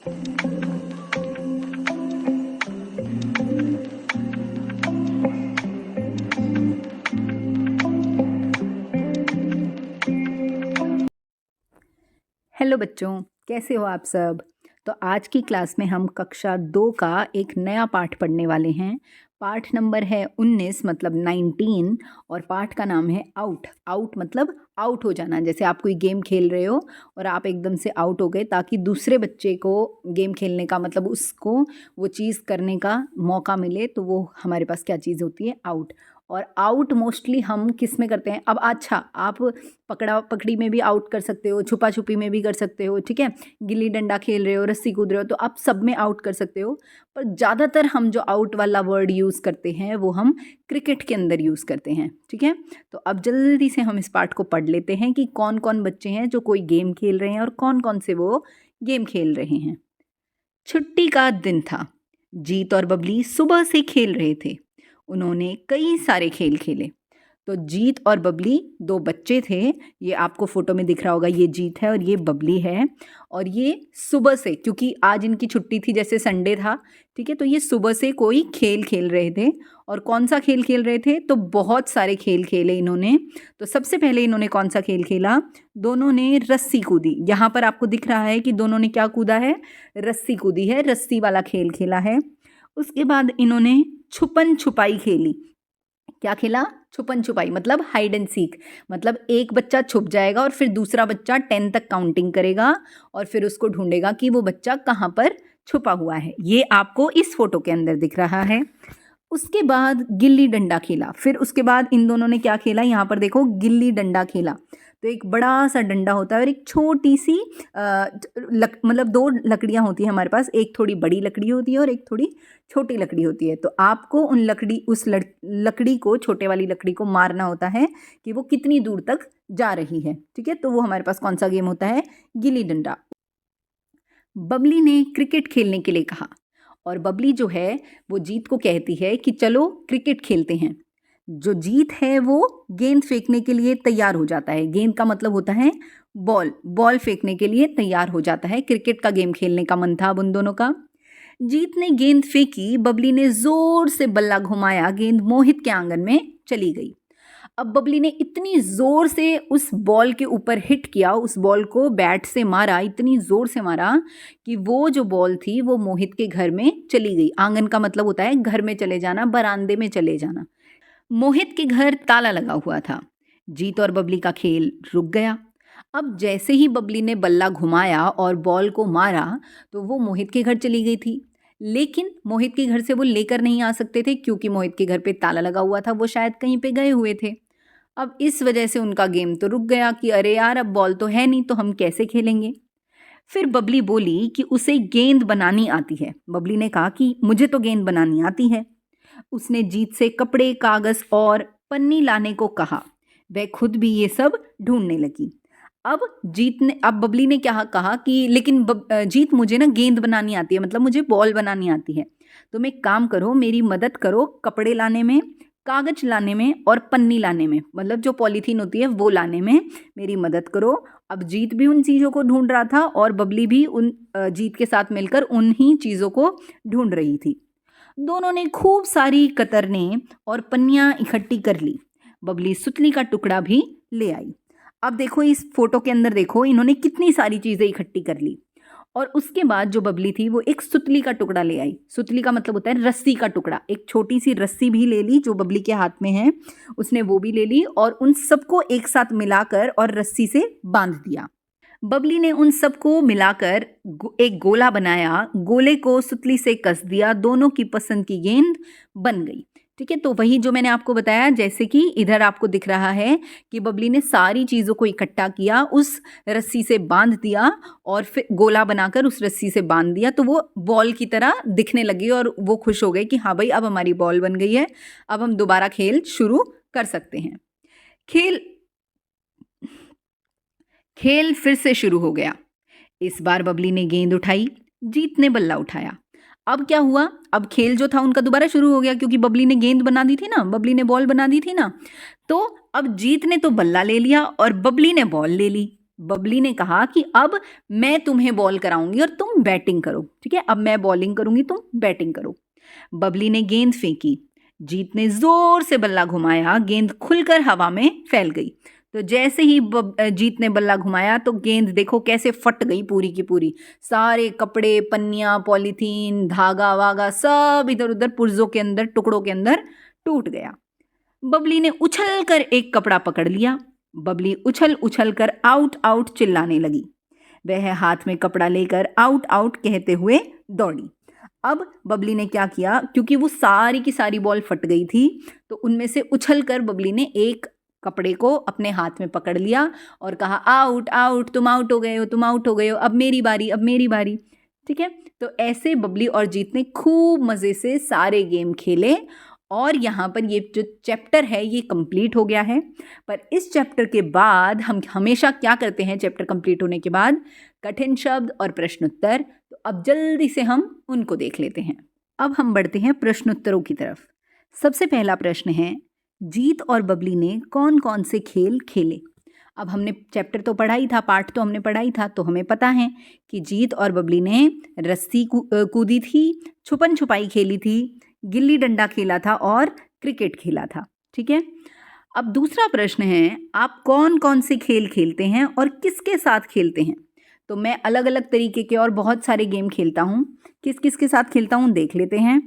Hello बच्चों, कैसे हो आप सब। तो आज की क्लास में हम कक्षा 2 का एक नया पाठ पढ़ने वाले हैं। पाठ नंबर है 19 मतलब 19 और पाठ का नाम है आउट। आउट मतलब आउट हो जाना। जैसे आप कोई गेम खेल रहे हो और आप एकदम से आउट हो गए, ताकि दूसरे बच्चे को गेम खेलने का मतलब उसको वो चीज़ करने का मौका मिले, तो वो हमारे पास क्या चीज़ होती है, आउट। और आउट मोस्टली हम किस में करते हैं। अब अच्छा, आप पकड़ा पकड़ी में भी आउट कर सकते हो, छुपा छुपी में भी कर सकते हो, ठीक है, गिल्ली डंडा खेल रहे हो, रस्सी कूद रहे हो, तो आप सब में आउट कर सकते हो। पर ज़्यादातर हम जो आउट वाला वर्ड यूज़ करते हैं वो हम क्रिकेट के अंदर यूज़ करते हैं, ठीक है। तो अब जल्दी से हम इस पार्ट को पढ़ लेते हैं कि कौन कौन बच्चे हैं जो कोई गेम खेल रहे हैं और कौन कौन से वो गेम खेल रहे हैं। छुट्टी का दिन था। जीत और बबली सुबह से खेल रहे थे। उन्होंने कई सारे खेल खेले। तो जीत और बबली दो बच्चे थे। ये आपको फोटो में दिख रहा होगा, ये जीत है और ये बबली है। और ये सुबह से, क्योंकि आज इनकी छुट्टी थी, जैसे संडे था, ठीक है, तो ये सुबह से कोई खेल खेल रहे थे। और कौन सा खेल खेल रहे थे, तो बहुत सारे खेल खेले इन्होंने। तो सबसे पहले इन्होंने कौन सा खेल खेला, दोनों ने रस्सी कूदी। यहाँ पर आपको दिख रहा है कि दोनों ने क्या कूदा है, रस्सी कूदी है, रस्सी वाला खेल खेला है। उसके बाद इन्होंने छुपन छुपाई खेली। क्या खेला, छुपन छुपाई, मतलब हाइड एंड सीक। मतलब एक बच्चा छुप जाएगा और फिर दूसरा बच्चा 10 तक काउंटिंग करेगा और फिर उसको ढूंढेगा कि वो बच्चा कहाँ पर छुपा हुआ है। ये आपको इस फोटो के अंदर दिख रहा है। उसके बाद गिल्ली डंडा खेला। फिर उसके बाद इन दोनों ने क्या खेला, यहाँ पर देखो, गिल्ली डंडा खेला। तो एक बड़ा सा डंडा होता है और एक छोटी सी मतलब दो लकड़ियाँ होती हैं हमारे पास। एक थोड़ी बड़ी लकड़ी होती है और एक थोड़ी छोटी लकड़ी होती है। तो आपको उस लकड़ी को, छोटे वाली लकड़ी को मारना होता है कि वो कितनी दूर तक जा रही है, ठीक है। तो वो हमारे पास कौन सा गेम होता है, गिल्ली डंडा। बबली ने क्रिकेट खेलने के लिए कहा और बबली जो है वो जीत को कहती है कि चलो क्रिकेट खेलते हैं। जो जीत है वो गेंद फेंकने के लिए तैयार हो जाता है। गेंद का मतलब होता है बॉल। बॉल फेंकने के लिए तैयार हो जाता है। क्रिकेट का गेम खेलने का मन था अब उन दोनों का। जीत ने गेंद फेंकी, बबली ने जोर से बल्ला घुमाया, गेंद मोहित के आंगन में चली गई। अब बबली ने इतनी जोर से उस बॉल के ऊपर हिट किया, उस बॉल को बैट से मारा, इतनी जोर से मारा कि वो जो बॉल थी वो मोहित के घर में चली गई। आंगन का मतलब होता है घर में चले जाना, बरामदे में चले जाना। मोहित के घर ताला लगा हुआ था। जीत और बबली का खेल रुक गया। अब जैसे ही बबली ने बल्ला घुमाया और बॉल को मारा तो वो मोहित के घर चली गई थी। लेकिन मोहित के घर से वो लेकर नहीं आ सकते थे, क्योंकि मोहित के घर पे ताला लगा हुआ था, वो शायद कहीं पे गए हुए थे। अब इस वजह से उनका गेम तो रुक गया कि अरे यार, अब बॉल तो है नहीं, तो हम कैसे खेलेंगे। फिर बबली बोली कि उसे गेंद बनानी आती है। बबली ने कहा कि मुझे तो गेंद बनानी आती है। उसने जीत से कपड़े, कागज और पन्नी लाने को कहा। वह खुद भी ये सब ढूंढने लगी। अब बबली ने क्या कहा कि लेकिन जीत, मुझे ना गेंद बनानी आती है, मतलब मुझे बॉल बनानी आती है। तुम एक काम करो, मेरी मदद करो कपड़े लाने में, कागज लाने में और पन्नी लाने में, मतलब जो पॉलीथीन होती है वो लाने में मेरी मदद करो। अब जीत भी उन चीज़ों को ढूंढ रहा था और बबली भी उन जीत के साथ मिलकर उन्हीं चीज़ों को ढूंढ रही थी। दोनों ने खूब सारी कतरने और पन्नियां इकट्ठी कर ली। बबली सुतली का टुकड़ा भी ले आई। अब देखो इस फोटो के अंदर, देखो इन्होंने कितनी सारी चीज़ें इकट्ठी कर ली। और उसके बाद जो बबली थी वो एक सुतली का टुकड़ा ले आई। सुतली का मतलब होता है रस्सी का टुकड़ा। एक छोटी सी रस्सी भी ले ली जो बबली के हाथ में है, उसने वो भी ले ली और उन सबको एक साथ मिलाकर और रस्सी से बांध दिया। बबली ने उन सबको मिलाकर एक गोला बनाया, गोले को सुतली से कस दिया, दोनों की पसंद की गेंद बन गई। ठीक है, तो वही जो मैंने आपको बताया, जैसे कि इधर आपको दिख रहा है कि बबली ने सारी चीज़ों को इकट्ठा किया, उस रस्सी से बांध दिया और फिर गोला बनाकर उस रस्सी से बांध दिया, तो वो बॉल की तरह दिखने लगी और वो खुश हो गए कि हाँ भाई, अब हमारी बॉल बन गई है, अब हम दोबारा खेल शुरू कर सकते हैं। खेल फिर से शुरू हो गया। इस बार बबली ने गेंद उठाई, जीत ने बल्ला उठाया। अब क्या हुआ, अब खेल जो था उनका दोबारा शुरू हो गया, क्योंकि बबली ने गेंद बना दी थी ना, बबली ने बॉल बना दी थी ना। तो अब जीत ने तो बल्ला ले लिया और बबली ने बॉल ले ली। बबली ने कहा कि अब मैं तुम्हें बॉल कराऊंगी और तुम बैटिंग करो, ठीक है, अब मैं बॉलिंग करूंगी, तुम बैटिंग करो। बबली ने गेंद फेंकी, जीत ने जोर से बल्ला घुमाया, गेंद खुलकर हवा में फैल गई। तो जैसे ही जीत ने बल्ला घुमाया तो गेंद देखो कैसे फट गई पूरी की पूरी, सारे कपड़े, पन्नियां, पॉलीथीन, धागा वागा सब इधर उधर पुर्जों के अंदर, टुकड़ों के अंदर टूट गया। बबली ने उछल कर एक कपड़ा पकड़ लिया। बबली उछल उछल कर आउट आउट चिल्लाने लगी। वह हाथ में कपड़ा लेकर आउट आउट कहते हुए दौड़ी। अब बबली ने क्या किया, क्योंकि वो सारी की सारी बॉल फट गई थी, तो उनमें से उछल कर बबली ने एक कपड़े को अपने हाथ में पकड़ लिया और कहा, आउट आउट, तुम आउट हो गए हो, तुम आउट हो गए हो, अब मेरी बारी, अब मेरी बारी। ठीक है, तो ऐसे बबली और जीत ने खूब मज़े से सारे गेम खेले और यहाँ पर ये जो चैप्टर है ये कंप्लीट हो गया है। पर इस चैप्टर के बाद हम हमेशा क्या करते हैं, चैप्टर कंप्लीट होने के बाद कठिन शब्द और प्रश्नोत्तर, तो अब जल्दी से हम उनको देख लेते हैं। अब हम बढ़ते हैं प्रश्नोत्तरों की तरफ। सबसे पहला प्रश्न है, जीत और बबली ने कौन कौन से खेल खेले। अब हमने चैप्टर तो पढ़ा ही था, पाठ तो हमने पढ़ा ही था, तो हमें पता है कि जीत और बबली ने रस्सी कूदी थी, छुपन छुपाई खेली थी, गिल्ली डंडा खेला था और क्रिकेट खेला था। ठीक है, अब दूसरा प्रश्न है, आप कौन कौन से खेल खेलते हैं और किसके साथ खेलते हैं। तो मैं अलग अलग तरीके के और बहुत सारे गेम खेलता हूँ। किस किस के साथ खेलता हूँ देख लेते हैं।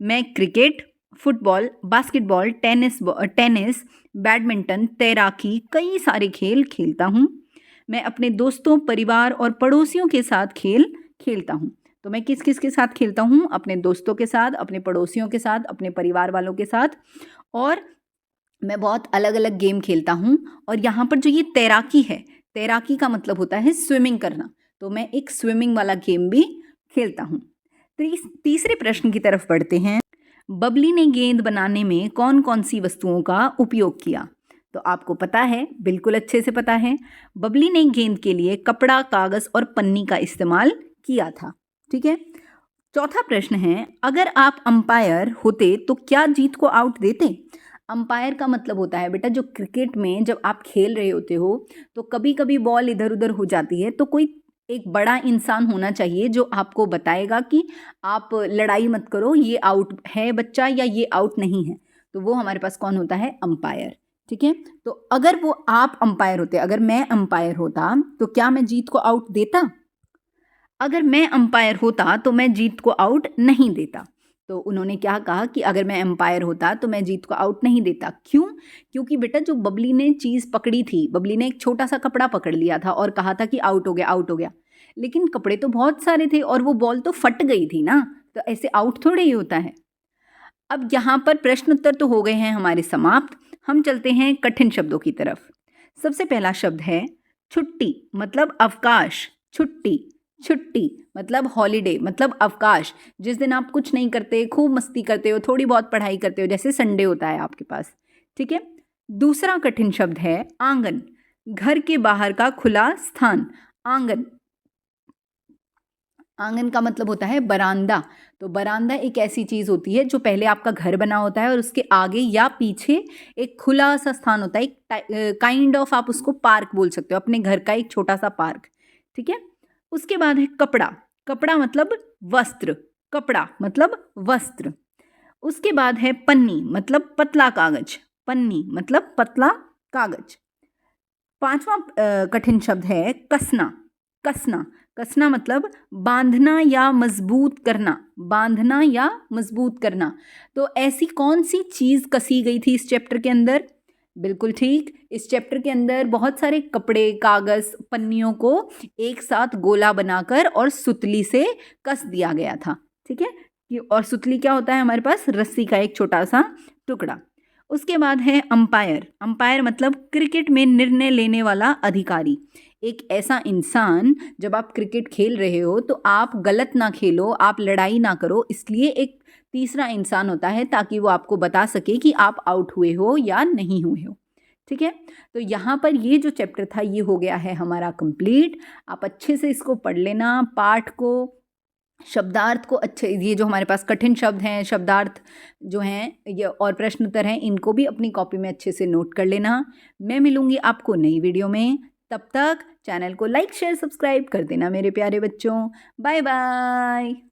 मैं cricket, football, basketball, tennis, badminton, तैराकी, कई सारे खेल खेलता हूँ। मैं अपने दोस्तों, परिवार और पड़ोसियों के साथ खेल खेलता हूँ। तो मैं किस किस के साथ खेलता हूँ, अपने दोस्तों के साथ, अपने पड़ोसियों के साथ, अपने परिवार वालों के साथ, और मैं बहुत अलग अलग गेम खेलता हूँ। और यहाँ पर जो ये तैराकी है, तैराकी का मतलब होता है स्विमिंग करना, तो मैं एक स्विमिंग वाला गेम भी खेलता हूँ। तीसरे प्रश्न की तरफ बढ़ते हैं। बबली ने गेंद बनाने में कौन कौन सी वस्तुओं का उपयोग किया। तो आपको पता है, बिल्कुल अच्छे से पता है, बबली ने गेंद के लिए कपड़ा, कागज़ और पन्नी का इस्तेमाल किया था। ठीक है, चौथा प्रश्न है, अगर आप अंपायर होते तो क्या जीत को आउट देते। अंपायर का मतलब होता है बेटा, जो क्रिकेट में जब आप खेल रहे होते हो तो कभी कभी बॉल इधर उधर हो जाती है, तो कोई एक बड़ा इंसान होना चाहिए जो आपको बताएगा कि आप लड़ाई मत करो, ये आउट है बच्चा या ये आउट नहीं है। तो वो हमारे पास कौन होता है, अंपायर। ठीक है, तो अगर वो आप अंपायर होते, अगर मैं अंपायर होता तो क्या मैं जीत को आउट देता। अगर मैं अंपायर होता तो मैं जीत को आउट नहीं देता। तो उन्होंने क्या कहा कि अगर मैं अंपायर होता तो मैं जीत को आउट नहीं देता। क्यों? क्योंकि बेटा जो बबली ने चीज़ पकड़ी थी, बबली ने एक छोटा सा कपड़ा पकड़ लिया था और कहा था कि आउट हो गया, आउट हो गया, लेकिन कपड़े तो बहुत सारे थे और वो बॉल तो फट गई थी ना, तो ऐसे आउट थोड़े ही होता है। अब यहाँ पर प्रश्न उत्तर तो हो गए हैं हमारे समाप्त। हम चलते हैं कठिन शब्दों की तरफ। सबसे पहला शब्द है छुट्टी, मतलब अवकाश। छुट्टी, छुट्टी मतलब हॉलीडे, मतलब अवकाश, जिस दिन आप कुछ नहीं करते, खूब मस्ती करते हो, थोड़ी बहुत पढ़ाई करते हो, जैसे संडे होता है आपके पास। ठीक है, दूसरा कठिन शब्द है आंगन, घर के बाहर का खुला स्थान। आंगन, आंगन का मतलब होता है बरामदा। तो बरामदा एक ऐसी चीज़ होती है जो पहले आपका घर बना होता है और उसके आगे या पीछे एक खुला सा स्थान होता है, एक काइंड ऑफ, आप उसको पार्क बोल सकते हो, अपने घर का एक छोटा सा पार्क। ठीक है, उसके बाद है कपड़ा, कपड़ा मतलब वस्त्र, कपड़ा मतलब वस्त्र। उसके बाद है पन्नी, मतलब पतला कागज, पन्नी मतलब पतला कागज। पांचवा कठिन शब्द है कसना, कसना, कसना मतलब बांधना या मजबूत करना, बांधना या मजबूत करना। तो ऐसी कौन सी चीज़ कसी गई थी इस चैप्टर के अंदर। बिल्कुल ठीक, इस चैप्टर के अंदर बहुत सारे कपड़े, कागज़, पन्नियों को एक साथ गोला बनाकर और सुतली से कस दिया गया था। ठीक है, और सुतली क्या होता है हमारे पास, रस्सी का एक छोटा सा टुकड़ा। उसके बाद है अंपायर, अंपायर मतलब क्रिकेट में निर्णय लेने वाला अधिकारी, एक ऐसा इंसान, जब आप क्रिकेट खेल रहे हो तो आप गलत ना खेलो, आप लड़ाई ना करो, इसलिए एक तीसरा इंसान होता है ताकि वो आपको बता सके कि आप आउट हुए हो या नहीं हुए हो। ठीक है, तो यहाँ पर ये जो चैप्टर था ये हो गया है हमारा कंप्लीट। आप अच्छे से इसको पढ़ लेना, पाठ को, शब्दार्थ को अच्छे, ये जो हमारे पास कठिन शब्द हैं, शब्दार्थ जो हैं ये और प्रश्न उत्तर हैं, इनको भी अपनी कॉपी में अच्छे से नोट कर लेना। मैं मिलूँगी आपको नई वीडियो में। तब तक चैनल को लाइक शेयर सब्सक्राइब कर देना मेरे प्यारे बच्चों। Bye bye.